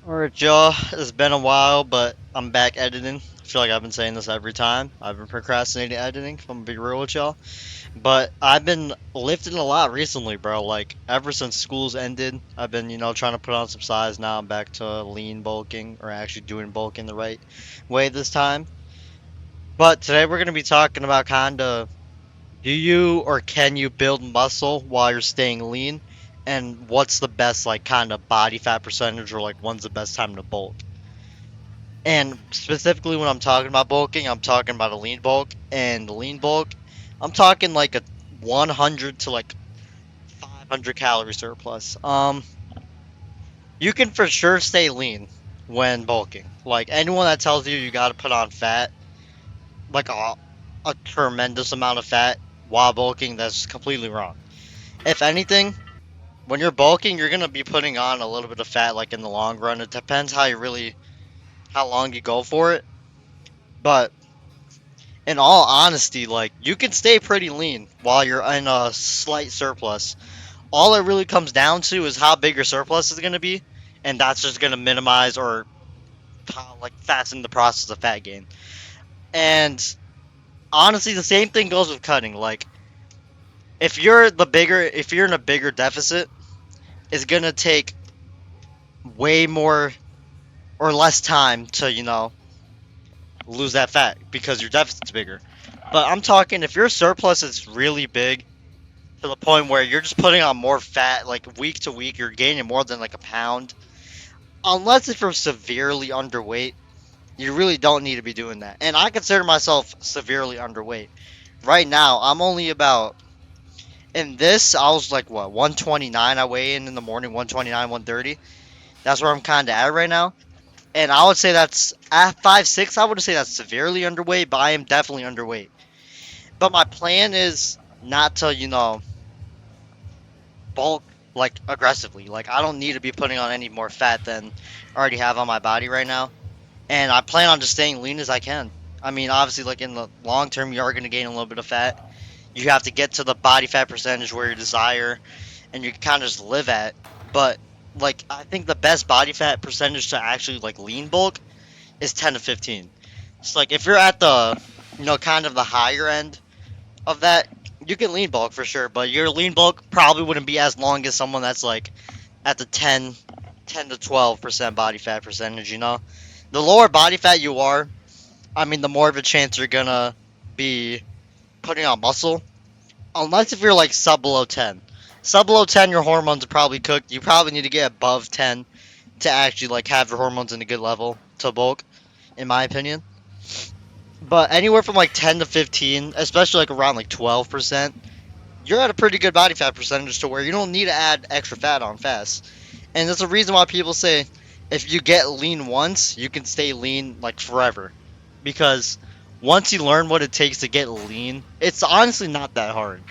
Alright, y'all. It's been a while, but I'm back editing. I feel like I've been saying this every time. I've been procrastinating editing, if I'm gonna be real with y'all. But I've been lifting a lot recently, bro. Like, ever since school's ended, I've been, trying to put on some size. Now I'm back to lean bulking, or actually doing bulking the right way this time. But today we're gonna be talking about kinda do you or can you build muscle while you're staying lean? And what's the best, like, kind of body fat percentage, or like, when's the best time to bulk? And specifically when I'm talking about bulking, I'm talking about a lean bulk. And lean bulk, I'm talking like a 100 to like 500 calorie surplus. You can for sure stay lean when bulking. Like anyone that tells you you got to put on fat, like a tremendous amount of fat while bulking, that's completely wrong. If anything, when you're bulking, you're gonna be putting on a little bit of fat, like in the long run. It depends how long you go for it. But in all honesty, like you can stay pretty lean while you're in a slight surplus. All it really comes down to is how big your surplus is going to be, and that's just going to minimize or like fasten the process of fat gain. And honestly, the same thing goes with cutting. Like if you're in a bigger deficit, it's going to take way more or less time to lose that fat because your deficit's bigger. But I'm talking if your surplus is really big to the point where you're just putting on more fat, like week to week, you're gaining more than like a pound. Unless if you're severely underweight, you really don't need to be doing that. And I consider myself severely underweight. Right now, I'm only about in this. I was like what 129. I weigh in the morning, 129, 130. That's where I'm kind of at right now. And I would say that's at 5'6". I would say that's severely underweight, but I am definitely underweight. But my plan is not to bulk like aggressively. Like I don't need to be putting on any more fat than I already have on my body right now. And I plan on just staying lean as I can. I mean, obviously, like in the long term, you are going to gain a little bit of fat. You have to get to the body fat percentage where you desire, and you can kind of just live at. But like, I think the best body fat percentage to actually like lean bulk is 10 to 15. It's like if you're at the, kind of the higher end of that, you can lean bulk for sure, but your lean bulk probably wouldn't be as long as someone that's like at the 10 to 12% body fat percentage, The lower body fat you are, I mean, the more of a chance you're gonna be putting on muscle. Unless if you're like sub below 10. Sub below 10, your hormones are probably cooked. You probably need to get above 10 to actually like have your hormones in a good level to bulk, in my opinion. But anywhere from like 10 to 15, especially like around like 12%, you're at a pretty good body fat percentage to where you don't need to add extra fat on fast. And that's the reason why people say if you get lean once, you can stay lean like forever. Because once you learn what it takes to get lean, it's honestly not that hard.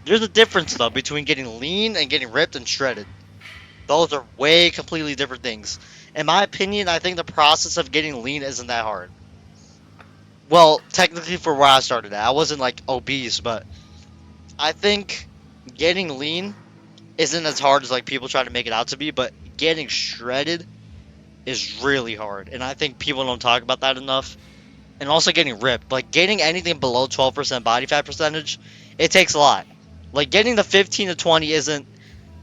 There's a difference though between getting lean and getting ripped and shredded. Those are way completely different things. In my opinion, I think the process of getting lean isn't that hard. Well, technically for where I started at, I wasn't like obese, but I think getting lean isn't as hard as like people try to make it out to be, but getting shredded is really hard. And I think people don't talk about that enough. And also getting ripped. Like getting anything below 12% body fat percentage, it takes a lot. Like getting the 15 to 20 isn't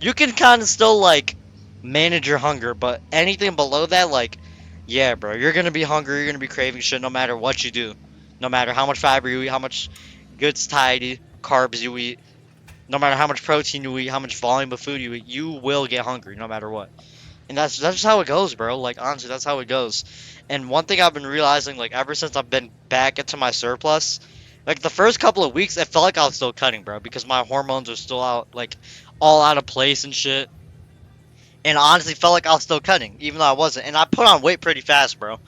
you can kind of still like manage your hunger, but anything below that like yeah, bro, you're going to be hungry, you're going to be craving shit no matter what you do. No matter how much fiber you eat, how much good satiety carbs you eat, no matter how much protein you eat, how much volume of food you eat, you will get hungry no matter what. And that's just how it goes, bro. Like honestly, that's how it goes. And one thing I've been realizing, like ever since I've been back into my surplus, like the first couple of weeks, it felt like I was still cutting, bro, because my hormones are still out, like all out of place and shit. And I honestly felt like I was still cutting, even though I wasn't. And I put on weight pretty fast, bro.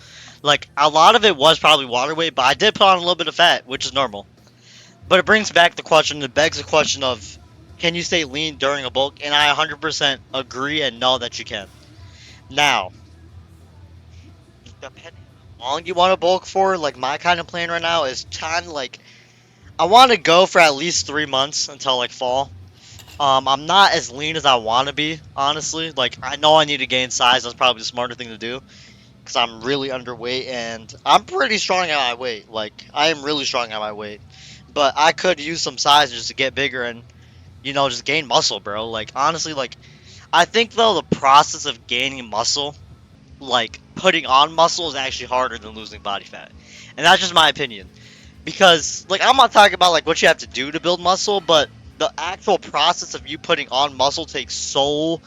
Like a lot of it was probably water weight, but I did put on a little bit of fat, which is normal. But it brings back the question, it begs the question of, can you stay lean during a bulk? And I 100% agree and know that you can. Now, depending on how long you want to bulk for, like my kind of plan right now is kind of like I want to go for at least 3 months until like fall. I'm not as lean as I want to be, honestly. Like, I know I need to gain size. That's probably the smarter thing to do because I'm really underweight and I'm pretty strong at my weight. Like, I am really strong at my weight. But I could use some size just to get bigger and, just gain muscle, bro. Like, honestly, like, I think, though, the process of gaining muscle, like, putting on muscle is actually harder than losing body fat. And that's just my opinion. Because, like, I'm not talking about, like, what you have to do to build muscle, but the actual process of you putting on muscle takes so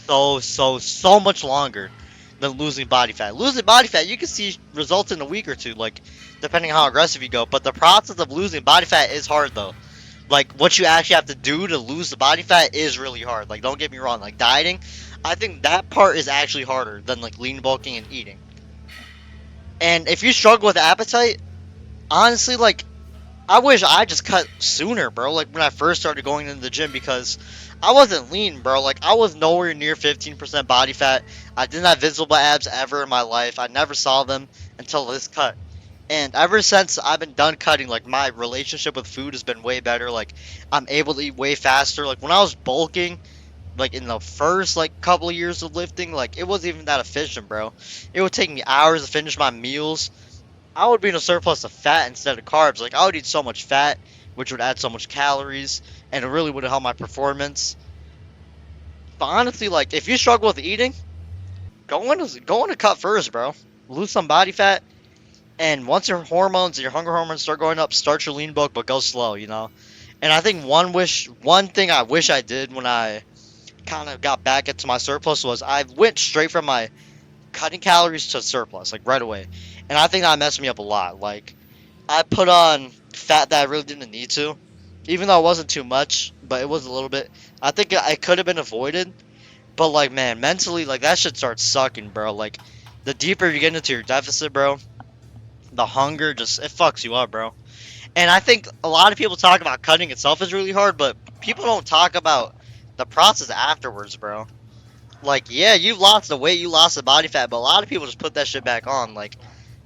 much longer than losing body fat. Losing body fat, you can see results in a week or two, like, depending on how aggressive you go. But the process of losing body fat is hard, though. Like, what you actually have to do to lose the body fat is really hard. Like, don't get me wrong. Like, dieting, I think that part is actually harder than, like, lean bulking and eating. And if you struggle with appetite, honestly, like, I wish I just cut sooner, bro. Like when I first started going into the gym because I wasn't lean, bro. Like I was nowhere near 15% body fat. I didn't have visible abs ever in my life. I never saw them until this cut. And ever since I've been done cutting, like my relationship with food has been way better. Like I'm able to eat way faster. Like when I was bulking, like in the first like couple of years of lifting, like it wasn't even that efficient, bro. It would take me hours to finish my meals. I would be in a surplus of fat instead of carbs. Like I would eat so much fat, which would add so much calories, and it really would help my performance. But honestly, like if you struggle with eating, go on a cut first, bro. Lose some body fat, and once your hormones, your hunger hormones start going up, start your lean bulk, but go slow. And I think one thing I wish I did when I kind of got back into my surplus was I went straight from my cutting calories to surplus, like right away. And I think that messed me up a lot. Like I put on fat that I really didn't need to, even though it wasn't too much, but it was a little bit. I think it could have been avoided, but like man, mentally, like that shit starts sucking, bro. Like the deeper you get into your deficit, bro, the hunger just it fucks you up, bro. And I think a lot of people talk about cutting itself is really hard, but people don't talk about the process afterwards, bro. Like yeah, you lost the weight, you lost the body fat, but a lot of people just put that shit back on. Like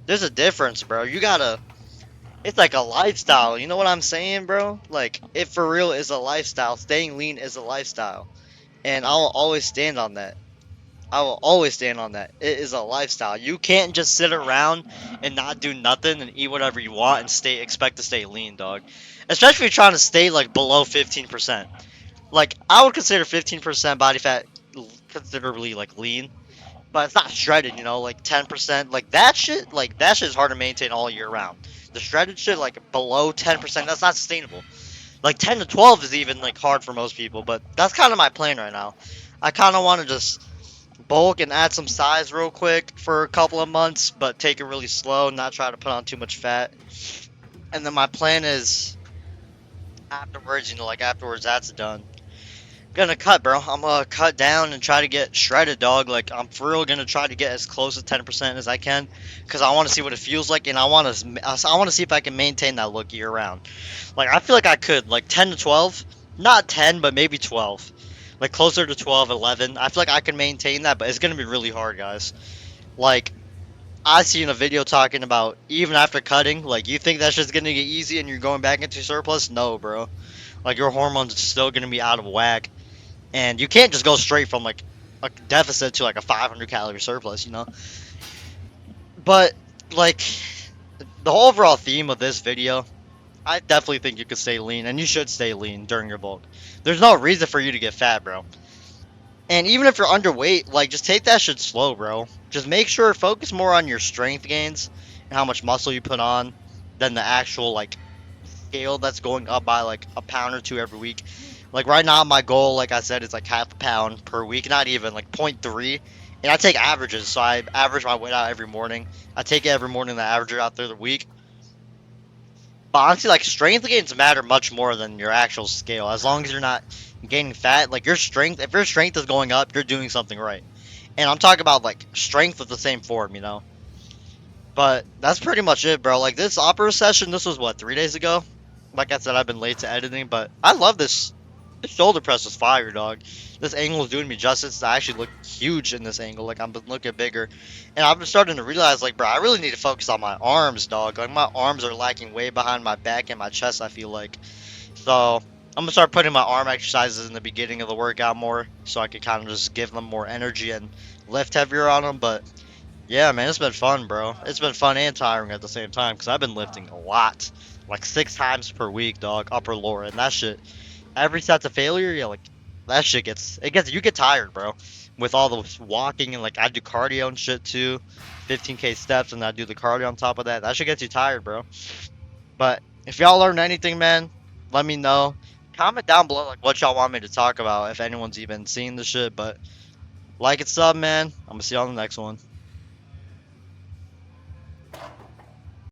there's a difference, bro. You gotta It's like a lifestyle. You know what I'm saying, bro? Like, it for real is a lifestyle. Staying lean is a lifestyle. And I'll always stand on that. I will always stand on that. It is a lifestyle. You can't just sit around and not do nothing and eat whatever you want and expect to stay lean, dog. Especially if you're trying to stay like below 15%. Like, I would consider 15% body fat considerably like lean, but it's not shredded, like 10%. Like that shit is hard to maintain all year round. The shredded shit, like below 10%, that's not sustainable. Like 10 to 12 is even like hard for most people, but that's kind of my plan right now. I kind of want to just bulk and add some size real quick for a couple of months, but take it really slow, not try to put on too much fat. And then my plan is afterwards, like afterwards that's done, gonna cut, bro. I'm gonna cut down and try to get shredded, dog. Like I'm for real gonna try to get as close to 10% as I can, cause I want to see what it feels like, and I want to see if I can maintain that look year round. Like I feel like I could, like 10 to 12, not 10, but maybe 12, like closer to 12, 11. I feel like I can maintain that, but it's gonna be really hard, guys. Like I seen a video talking about even after cutting, like you think that's just gonna get easy and you're going back into surplus? No, bro. Like your hormones are still gonna be out of whack and you can't just go straight from like a deficit to like a 500 calorie surplus. But like the whole overall theme of this video, I definitely think you could stay lean and you should stay lean during your bulk. There's no reason for you to get fat, bro. And even if you're underweight, like just take that shit slow, bro. Just make sure focus more on your strength gains and how much muscle you put on than the actual like scale that's going up by like a pound or two every week. Like right now, my goal, like I said, is like half a pound per week, not even like 0.3. And I take averages, so I average my weight out every morning. I take it every morning, and I average it out through the week. But honestly, like strength gains matter much more than your actual scale. As long as you're not gaining fat, like your strength, if your strength is going up, you're doing something right. And I'm talking about like strength with the same form. But that's pretty much it, bro. Like this opera session, this was what 3 days ago. Like I said, I've been late to editing, but I love this. This shoulder press was fire, dog. This angle is doing me justice. I actually look huge in this angle. Like I'm looking bigger, and I've been starting to realize, like, bro, I really need to focus on my arms, dog. Like my arms are lacking way behind my back and my chest. I feel like. So I'm gonna start putting my arm exercises in the beginning of the workout more, so I can kind of just give them more energy and lift heavier on them. But yeah, man, it's been fun, bro. It's been fun and tiring at the same time because I've been lifting a lot, like 6 times per week, dog, upper lower, and that shit. Every set's a failure. Yeah, like that shit gets you get tired, bro. With all the walking and like I do cardio and shit too, 15K steps, and I do the cardio on top of that. That shit gets you tired, bro. But if y'all learned anything, man, let me know. Comment down below like what y'all want me to talk about if anyone's even seen the shit. But like and sub, man. I'm gonna see you on the next one.